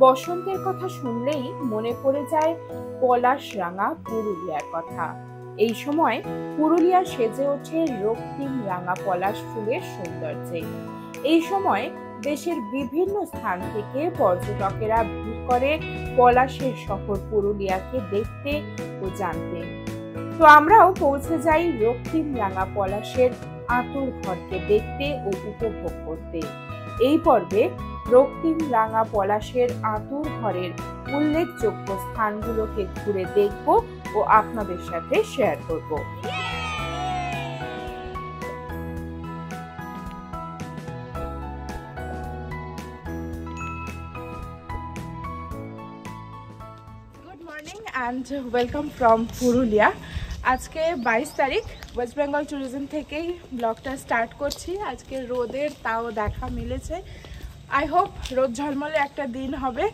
বসন্তের কথা শুনলেই মনে পড়ে যায় পলাশরাঙা পুরুলিয়ার কথা। এই সময় পুরুলিয়া সেজে ওঠে রক্তিম রাঙা পলাশ ফুলের সৌন্দর্যে। এই সময় দেশের বিভিন্ন স্থান থেকে পর্যটকেরা ভিড় করে পলাশের শহর পুরুলিয়াকে দেখতে ও জানতে। তো আমরাও পৌঁছে যাই রক্তিম রাঙা পলাশের আতুর ঘরকে দেখতে ও উপভোগ করতে। এই পর্বে রক্তিম রাঙা পলাশের আতুর ঘরের উল্লেখযোগ্য স্থানগুলোকে ঘুরে দেখব ও আপনাদের সাথে শেয়ার করব। Good morning and welcome from Purulia. আজকে 22 তারিখ, ওয়েস্ট বেঙ্গল ট্যুরিজম থেকেই ব্লগটা স্টার্ট করছি। আজকে রোদের তাও দেখা মিলেছে। আই হোপ রোদ ঝলমলে একটা দিন হবে,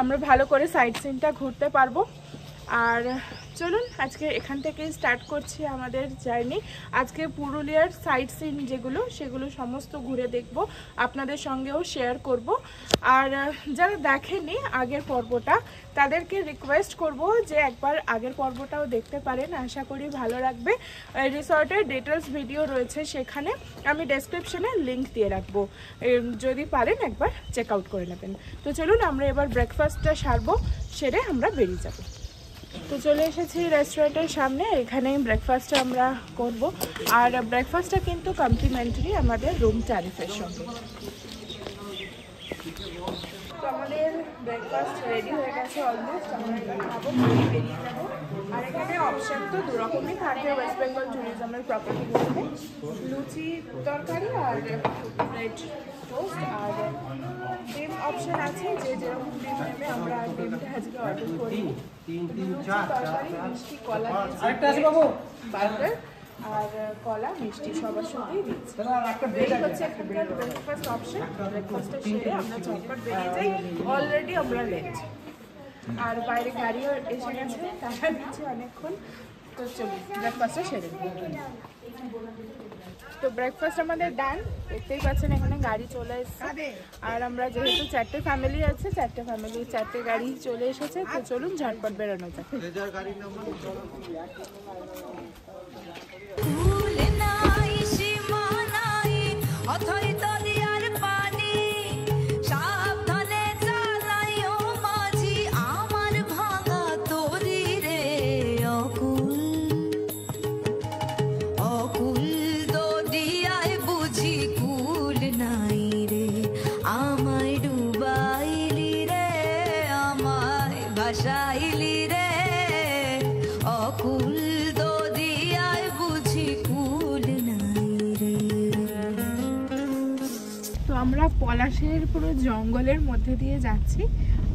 আমরা ভালো করে সাইট সিনটা ঘুরতে পারবো। আর চলুন আজকে এখান থেকেই স্টার্ট করছি আমাদের জার্নি। আজকে পুরুলিয়ার সাইট সিন যেগুলো সেগুলো সমস্ত ঘুরে দেখব, আপনাদের সঙ্গেও শেয়ার করব। আর যারা দেখেনি আগের পর্বটা তাদেরকে রিকোয়েস্ট করব যে একবার আগের পর্বটাও দেখতে পারেন, আশা করি ভালো লাগবে। রিসর্টের ডিটেলস ভিডিও রয়েছে সেখানে, আমি ডেসক্রিপশনে লিঙ্ক দিয়ে রাখবো, যদি পারেন একবার চেক আউট করে নেবেন। তো চলুন আমরা এবার ব্রেকফাস্টটা সারবো, সেরে আমরা বেরিয়ে যাব। তো চলে এসেছি রেস্টুরেন্টের সামনে, এখানেই ব্রেকফাস্টটা আমরা করব। আর ব্রেকফাস্টটা কিন্তু কমপ্লিমেন্টারি আমাদের রুম ট্যারিফের সঙ্গে। তো আমাদের ব্রেকফাস্ট রেডি হয়ে গেছে অলমোস্ট, আমরা এবার খাবো, বেরিয়ে যাবো। আর এখানে অপশান তো দুরকমই থাকে ওয়েস্ট বেঙ্গল ট্যুরিজমের প্রপার্টিগুলোতে, লুচি তরকারি আর ব্রেড টোস্ট, আর ডিম অপশান আছে, যে যেরকম ডিম নেবে আমরা ডিমটা আজকে অর্ডার করি। লুচি তরকারি মিষ্টি কলা বার্গার আর কলা মিষ্টি সবার সঙ্গেই দিচ্ছি। এই হচ্ছে এখানকার ব্রেকফাস্ট অপশন। ব্রেকফাস্টটা সেরে আমরা চটপট বেরিয়ে যাই, অলরেডি আমরা লেট। আর বাইরে গাড়িও এসে গেছে, তারা দিচ্ছে অনেকক্ষণ। তো চলুন ব্রেকফাস্টটা সেরে দিই। তো ব্রেকফাস্ট আমাদের ডান, দেখতেই পাচ্ছেন এখানে গাড়ি চলে এসেছে। আর আমরা যেহেতু 4টে ফ্যামিলি আছে, 4টে ফ্যামিলি 4টে গাড়ি চলে এসেছে। তো চলুন ঝটপট বেরোনো যাক। আমরা পলাশের পুরো জঙ্গলের মধ্যে দিয়ে যাচ্ছি,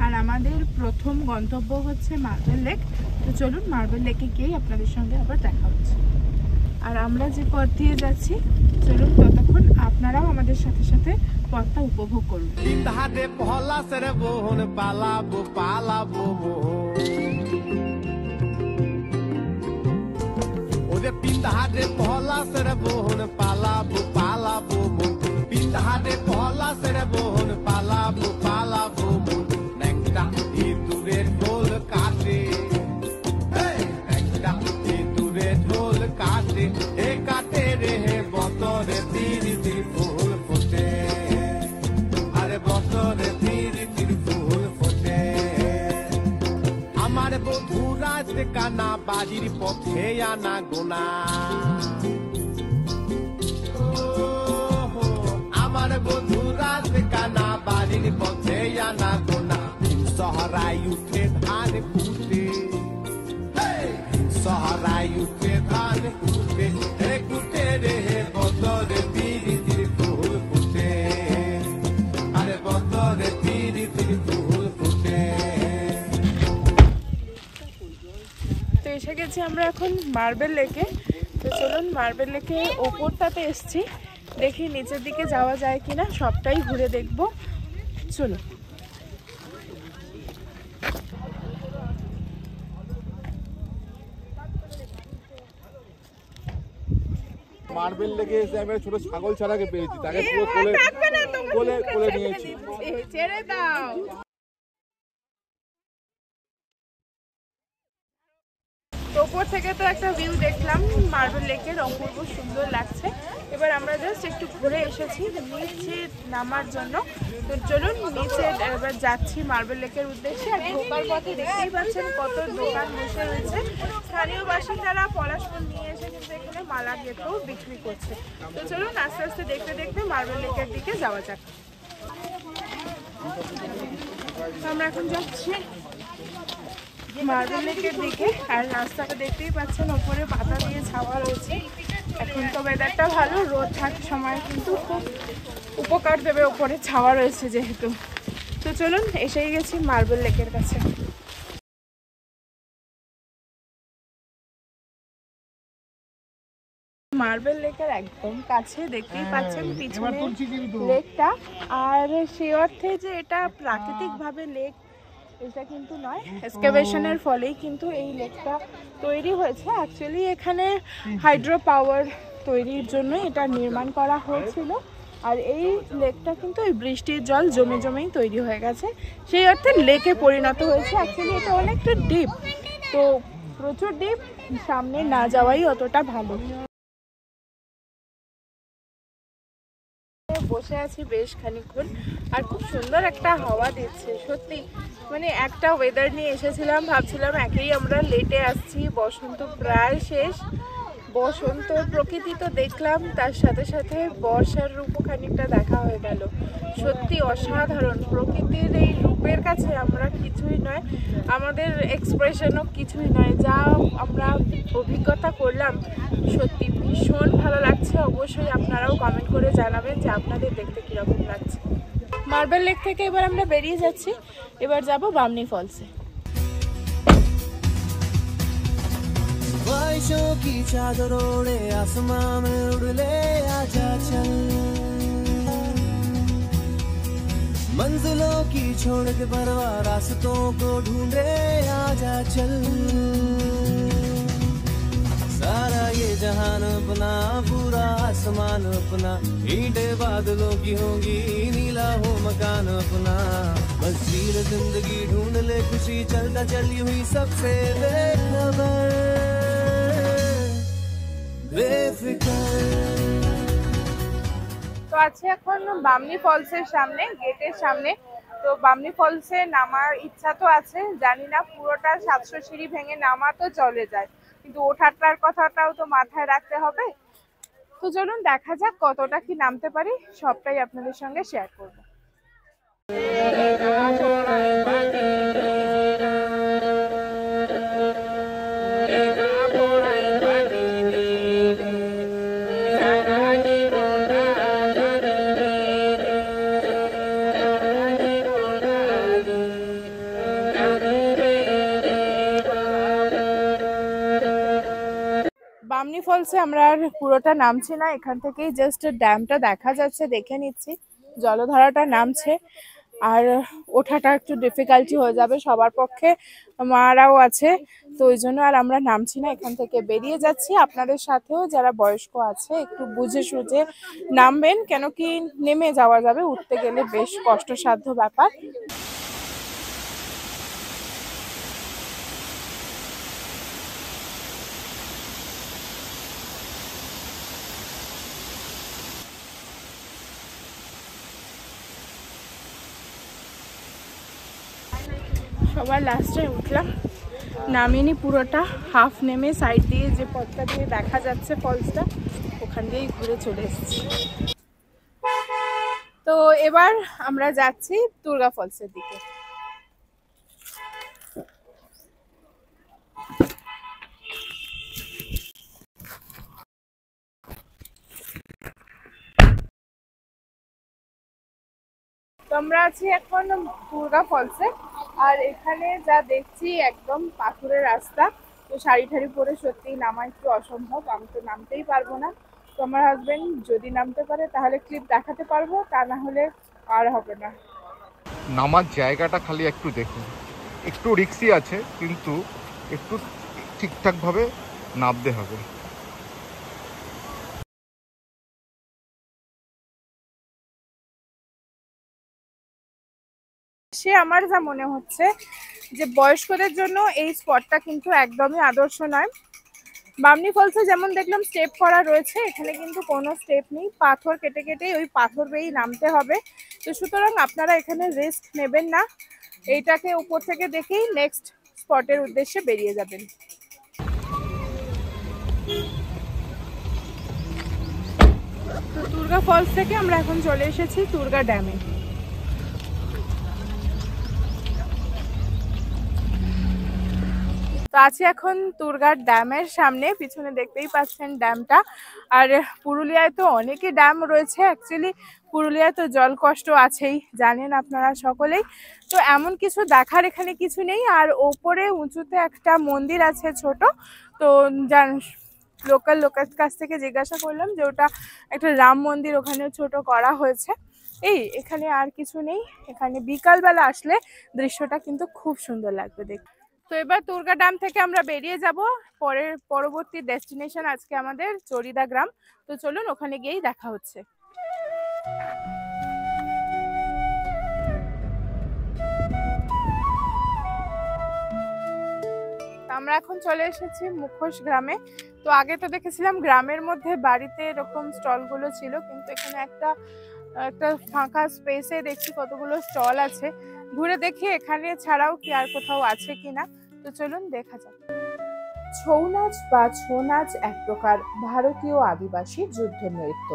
আর আমাদের প্রথম গন্তব্য হচ্ছে মার্বেল লেক। তো চলুন মার্বেল লেকে গিয়েই আপনাদের সঙ্গে আবার দেখা হচ্ছে। আর আমরা যে পথ দিয়ে যাচ্ছি, চলুন ততক্ষণ আপনারাও আমাদের সাথে সাথে পথটা উপভোগ করুন। পিন্ধারে পলাশের বোন পালাবো পালাবো মন, পিন্ধারে পলাশের বোন পালাবো পালাবো মন। একটা ইঁদুরের ঢোল কাটে, একটা ইঁদুরের ঢোল কাটে, এ কাটে রে বতরে তিরি তিরি ফুল ফোটে, আরে বতরে তিরি তিরি ফুল ফোটে। আমার বধুরা কানা বাড়ির পথে আনা গোনা, আমার বধুরা কানা বাড়ির পথে আনা গোনা। শহরায় উঠে ধান কুটে, শহরায় উঠে ধান কুটে, কুটে রে বতরে তিরি তিরি ফুল ফুটে, আরে বতরে তিরি তিরি ফুল ফুটে। তো এসে গেছি আমরা এখন মার্বেল লেকে। তো চলুন মার্বেল লেকে ওপরটাতে এসছি, দেখি নিচের দিকে যাওয়া যায় কিনা, সবটাই ঘুরে দেখবো। চলুন। মার্বেল লেগে এসে আমি ছোট ছাগল ছাড়াকে পেয়েছি, তাকে পুরো কোলে নিয়েছি। ছেড়ে দাও। ওপর থেকে তো একটা ভিউ দেখলাম মার্বেল লেকের, অপূর্ব সুন্দর লাগছে। এবার আমরা জাস্ট একটু ঘুরে এসেছি নিচে নামার জন্য। তো চলুন নিচে এবার যাচ্ছি মার্বেল লেকের উদ্দেশ্যে। আর ঢোকার পথে দেখতেই পাচ্ছেন কত দোকান বসে রয়েছে। স্থানীয় বাসিন্দারা পলাশ ফুল নিয়ে এসে কিন্তু এখানে মালা গেঁথেও বিক্রি করছে। তো চলুন আস্তে আস্তে দেখতে দেখতে মার্বেল লেকের দিকে যাওয়া যাক। আমরা এখন যাচ্ছি মার্বেল লেকের দিকে। আর রাস্তাটা দেখতেই পাচ্ছেন ওপরে পাতা দিয়ে ছাওয়া রয়েছে। এখন তো ওয়েদারটা ভালো, রোদ থাকার সময় কিন্তু খুব উপকার দেবে ওপরে ছাওয়া রয়েছে যেহেতু। তো চলুন এসেই গেছি মার্বেল লেকের কাছে। মার্বেল লেকের একদম কাছে দেখতেই পাচ্ছেন পিছনে লেকটা। আর সেই অর্থে যে এটা প্রাকৃতিকভাবে লেক এটা কিন্তু নয়, এক্সকাভেশনের ফলেই কিন্তু এই লেকটা তৈরি হয়েছে। অ্যাকচুয়ালি এখানে হাইড্রো পাওয়ার তৈরির জন্য এটা নির্মাণ করা হয়েছিল। আর এই লেকটা কিন্তু এই বৃষ্টির জল জমে জমেই তৈরি হয়ে গেছে, সেই অর্থে লেকে পরিণত হয়েছে। অ্যাকচুয়ালি এটা অনেকটা ডিপ, তো প্রচুর ডিপ, সামনে না যাওয়াই অতটা ভালো। বসে আছি বেশ খানিকক্ষণ, আর খুব সুন্দর একটা হাওয়া দিচ্ছে সত্যি। মানে একটা ওয়েদার নিয়ে এসেছিলাম, ভাবছিলাম একেই আমরা লেটে আসছি, বসন্ত প্রায় শেষ, বসন্ত প্রকৃতি তো দেখলাম, তার সাথে সাথে বর্ষার রূপও খানিকটা দেখা হয়ে গেল। সত্যি অসাধারণ, প্রকৃতির এই রূপের কাছে আমরা কিছুই নয়, আমাদের এক্সপ্রেশনও কিছুই নয়। যা আমরা অভিজ্ঞতা করলাম সত্যি ভীষণ ভালো লাগছে। অবশ্যই আপনারাও কমেন্ট করে জানাবেন যে আপনাদের দেখতে কীরকম লাগছে। মার্বেল লেক থেকে এবার আমরা বেরিয়ে যাচ্ছি, এবার যাব বামনি ফলসে। ख्वाहिशों की चादर ओढ़े आसमां में उड़ ले आजा चल, मंजिलों की छोड़ के परवाह रास्तों को ढूंढे आजा चल। सारा ये जहान अपना, पूरा आसमान अपना, ईंटे बादलों की होंगी, नीला हो मकान अपना। बस जील जिंदगी ढूंढ ले खुशी, चलता चली हुई सबसे बेखबर बेफिकर। তো আছে এখন বামনি ফলসের সামনে, গেটের সামনে। তো বামনি ফলসে নামার ইচ্ছা তো আছে, জানি না পুরোটা 700 সিঁড়ি ভেঙে নামা তো চলে যায়, কিন্তু ওঠাটার কথাটাও তো মাথায় রাখতে হবে। তো চলুন দেখা যাক কতটা কি নামতে পারি, সবটাই আপনাদের সঙ্গে শেয়ার করব। বামনি ফলসে আমরা আর পুরোটা নামছি না, এখান থেকেই জাস্ট ড্যামটা দেখা যাচ্ছে, দেখে নিচ্ছি। জলধারাটা নামছে, আর ওঠাটা একটু ডিফিকাল্টি হয়ে যাবে সবার পক্ষে, মারাও আছে, তো ওই জন্য আর আমরা নামছি না, এখান থেকে বেরিয়ে যাচ্ছি। আপনাদের সাথেও যারা বয়স্ক আছে একটু বুঝে সুঝে নামবেন, কেন কি নেমে যাওয়া যাবে, উঠতে গেলে বেশ কষ্টসাধ্য ব্যাপার। সবার লাস্টে উঠলাম, নামিনি পুরোটা, হাফ নেমে সাইড দিয়ে যে পথটা দিয়ে দেখা যাচ্ছে ফলসটা, ওখান দিয়েই ঘুরে চলে এসেছি। তো এবার আমরা যাচ্ছি দুর্গা ফলসের দিকে। তো আমরা আছি এখন দুর্গা ফলসে, আর এখানে যা দেখছি একদম পাথরের রাস্তা, তো শাড়ি ঠাড়ি পরে সত্যি নামা একটু অসম্ভব, আমি তো নামতেই পারবো না। তো আমার হাজবেন্ড যদি নামতে পারে তাহলে ক্লিপ দেখাতে পারবো, তা না হলে আর হবে না। নামার জায়গাটা খালি একটু দেখুন, একটু রিক্সি আছে কিন্তু একটু ঠিকঠাকভাবে নামতে হবে। সে আমার যা মনে হচ্ছে যে বয়স্কদের জন্য এই স্পটটা কিন্তু একদমই আদর্শ নয়। বামনি ফলসে যেমন দেখলাম স্টেপ করা রয়েছে, এখানে কিন্তু কোনো স্টেপ নেই, পাথর কেটে কেটে ওই পাথর বেয়েই নামতে হবে। তো সুতরাং আপনারা এখানে রিস্ক নেবেন না, এইটাকে উপর থেকে দেখেই নেক্সট স্পটের উদ্দেশ্যে বেরিয়ে যাবেন। তো দুর্গা ফলস থেকে আমরা এখন চলে এসেছি দুর্গা ড্যামে। তো আছি এখন দুর্গার ড্যামের সামনে, পিছনে দেখতেই পাচ্ছেন ড্যামটা। আর পুরুলিয়ায় তো অনেকই ড্যাম রয়েছে, অ্যাকচুয়ালি পুরুলিয়ায় তো জল কষ্ট আছেই, জানেন আপনারা সকলেই। তো এমন কিছু দেখার এখানে কিছু নেই। আর ওপরে উঁচুতে একটা মন্দির আছে ছোট, তো লোকের কাছ থেকে জিজ্ঞাসা করলাম যে ওটা একটা রাম মন্দির, ওখানে ছোট করা হয়েছে। এখানে আর কিছু নেই। এখানে বিকালবেলা আসলে দৃশ্যটা কিন্তু খুব সুন্দর লাগবে দেখতে। তো এবার দুর্গা ড্যাম থেকে আমরা বেরিয়ে যাব, পরবর্তী ডেস্টিনেশন আজকে আমাদের চরিদা গ্রাম। তো চলুন ওখানে গিয়েই দেখা হচ্ছে। আমরা এখন চলে এসেছি মুখোশ গ্রামে। তো আগে তো দেখেছিলাম গ্রামের মধ্যে বাড়িতে এরকম স্টলগুলো ছিল, কিন্তু এখানে একটা ফাঁকা স্পেসে দেখছি কতগুলো স্টল আছে। ঘুরে দেখি এখানে ছাড়াও কি আর কোথাও আছে কিনা। তো চলুন দেখা যাক। ছৌ নাচ বা ছৌ নাচ এক প্রকার ভারতীয় আদিবাসী যুদ্ধ নৃত্য।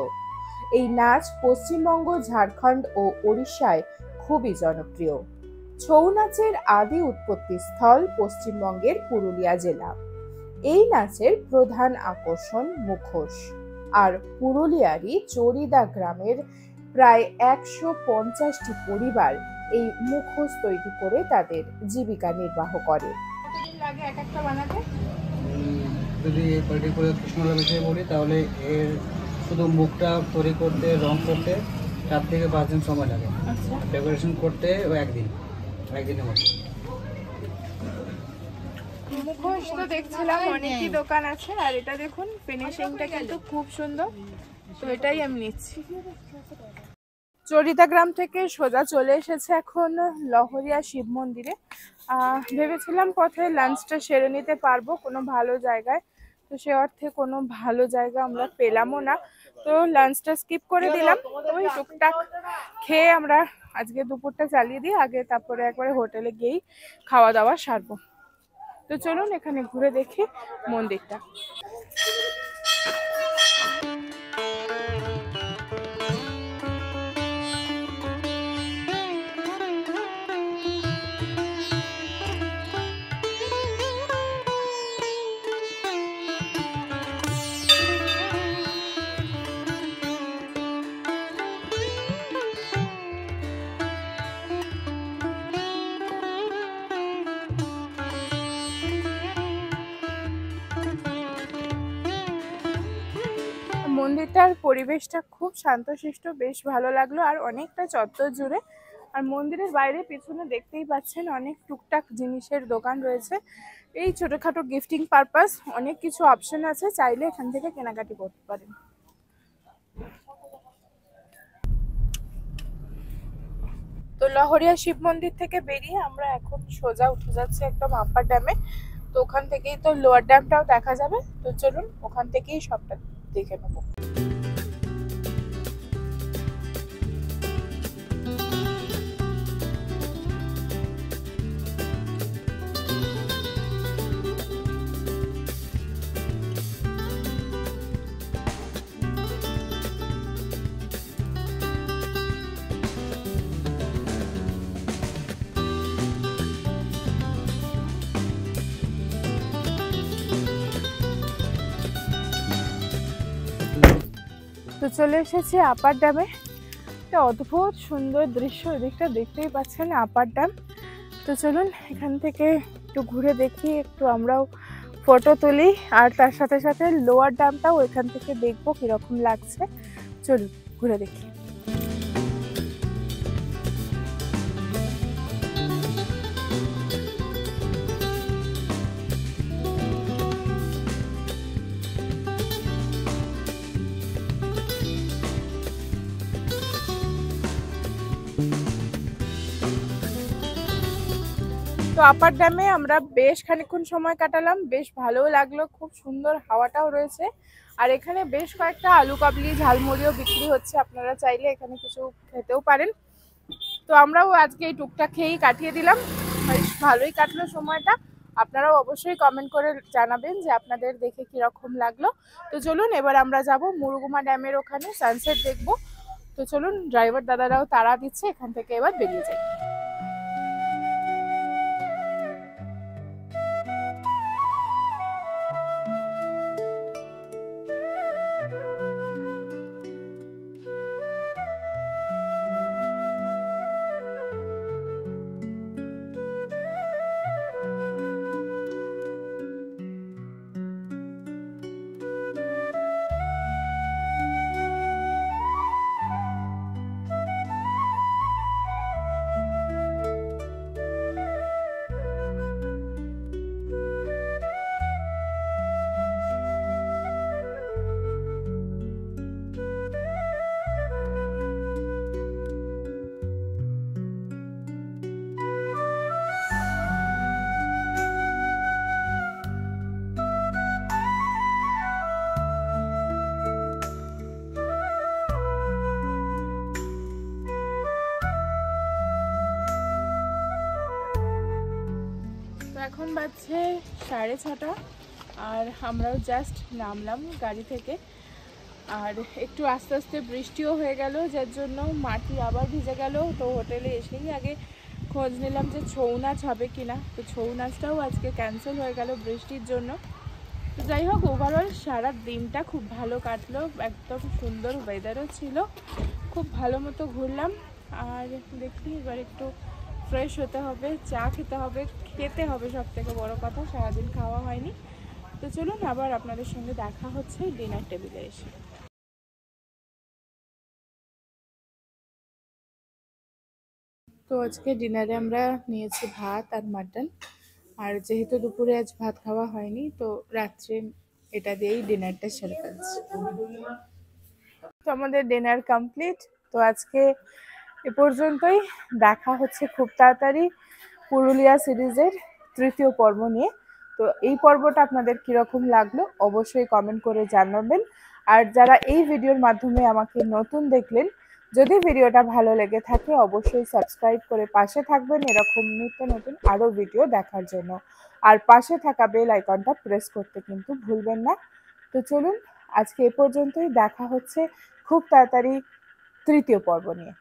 এই নাচ পশ্চিমবঙ্গ, ঝাড়খণ্ড ও ওড়িশায় খুবই জনপ্রিয়। ছৌ নাচের আদি উৎপত্তি স্থল পশ্চিমবঙ্গের পুরুলিয়া জেলা। এই নাচের প্রধান আকর্ষণ মুখোশ। আর পুরুলিয়ারই চরিদা গ্রামের প্রায় ১৫০টি পরিবার এই মুখোশ তৈরি করে তাদের জীবিকা নির্বাহ করে। কতদিন লাগে এক একটা বানাতে? যদি পার্টিকুলার কৃষ্ণলা বিষয়ে বলি তাহলে এর শুধু মুখটা তৈরি করতে, রং করতে 4 থেকে 5 দিন সময় লাগে। আচ্ছা, ডেকোরেশন করতে একদিনের মধ্যে। মুখোশ তো দেখছিলাম অনেকই দোকান আছে, আর এটা দেখুন ফিনিশিংটা কিন্তু খুব সুন্দর। তো এটাই আমি নিচ্ছি। চরিদা গ্রাম থেকে সোজা চলে এসেছে এখন লহরিয়া শিব মন্দিরে। ভেবেছিলাম পথে লাঞ্চটা সেরে নিতে পারবো কোনো ভালো জায়গায়, তো সে অর্থে কোনো ভালো জায়গা আমরা পেলামও না। তো লাঞ্চটা স্কিপ করে দিলাম। ওই টুকটাক খেয়ে আমরা আজকে দুপুরটা চালিয়ে দিই, আগে তারপরে একবারে হোটেলে গিয়েই খাওয়া দাওয়া সারবো। তো চলুন এখানে ঘুরে দেখি মন্দিরটা। মন্দিরটার পরিবেশটা খুব শান্তশিষ্ট, বেশ ভালো লাগলো। আর অনেকটা চত্বর জুড়ে, আর মন্দিরের বাইরে পিছনে দেখতেই পাচ্ছেন অনেক টুকটাক জিনিসের দোকান রয়েছে। এই ছোটখাটো গিফটিং পারপাস অনেক কিছু অপশন আছে, চাইলে এখান থেকে কেনাকাটি করতে পারেন। তো লহরিয়া শিব মন্দির থেকে বেরিয়ে আমরা এখন সোজা উঠে যাচ্ছি একদম আপার ড্যামে। তো ওখান থেকেই তো লোয়ার ড্যামটাও দেখা যাবে। তো চলুন ওখান থেকেই সবটা দেখে নেবো। তো চলে এসেছি আপার ড্যামে। একটা অদ্ভুত সুন্দর দৃশ্য, এদিকটা দেখতেই পাচ্ছেন আপার ড্যাম। তো চলুন এখান থেকে একটু ঘুরে দেখি, একটু আমরাও ফটো তুলি, আর তার সাথে সাথে লোয়ার ড্যামটাও এখান থেকে দেখবো কিরকম লাগছে। চলুন ঘুরে দেখি। তো আপার ড্যামে আমরা বেশ খানিকক্ষণ সময় কাটালাম, বেশ ভালোও লাগলো, খুব সুন্দর হাওয়াটাও রয়েছে। আর এখানে বেশ কয়েকটা আলু কাবলি ঝালমুড়িও বিক্রি হচ্ছে, আপনারা চাইলে এখানে কিছু খেতেও পারেন। তো আমরাও আজকে এই টুকটাক খেয়েই কাটিয়ে দিলাম, বেশ ভালোই কাটলো সময়টা। আপনারাও অবশ্যই কমেন্ট করে জানাবেন যে আপনাদের দেখে কিরকম লাগলো। তো চলুন এবার আমরা যাব মুরুগুমা ড্যামের ওখানে সানসেট দেখব। তো চলুন, ড্রাইভার দাদারাও তাড়া দিচ্ছে, এখান থেকে এবার বেরিয়ে যাই। তো এখন বাজছে 6:30, আর আমরাও জাস্ট নামলাম গাড়ি থেকে। আর একটু আস্তে আস্তে বৃষ্টিও হয়ে গেল, যার জন্য মাটি আবার ভিজে গেল। তো হোটেলে এসেই আগে খোঁজ নিলাম যে ছৌ নাচ হবে কিনা। তো ছৌ নাচটাও আজকে ক্যান্সেল হয়ে গেল বৃষ্টির জন্য। তো যাই হোক, ওভারঅল সারা দিনটা খুব ভালো কাটলো, একদম সুন্দর ওয়েদারও ছিল, খুব ভালো মতো ঘুরলাম। আর দেখি এবার একটু ফ্রেশ হতে হবে, চা খেতে হবে, সব থেকে বড় কথা, সারাদিন খাওয়া হয়নি। তো চলুন আবার আপনাদের সঙ্গে দেখা হচ্ছে ডিনার টেবিলে এসে। তো আজকে ডিনারে আমরা নিয়েছি ভাত আর মাটন। আর যেহেতু দুপুরে আজ ভাত খাওয়া হয়নি, তো রাত্রে এটা দিয়েই ডিনারটা সেরে ফেলছি। তো আমাদের ডিনার কমপ্লিট। তো আজকে এ পর্যন্তই, দেখা হচ্ছে খুব তাড়াতাড়ি পুরুলিয়া সিরিজের 3য় পর্ব নিয়ে। তো এই পর্বটা আপনাদের কিরকম লাগলো অবশ্যই কমেন্ট করে জানাবেন। আর যারা এই ভিডিওর মাধ্যমে আমাকে নতুন দেখলেন, যদি ভিডিওটা ভালো লেগে থাকে অবশ্যই সাবস্ক্রাইব করে পাশে থাকবেন এরকম নিত্য নতুন আরও ভিডিও দেখার জন্য। আর পাশে থাকা বেল আইকনটা প্রেস করতে কিন্তু ভুলবেন না। তো চলুন আজকে এ পর্যন্তই, দেখা হচ্ছে খুব তাড়াতাড়ি 3য় পর্ব নিয়ে।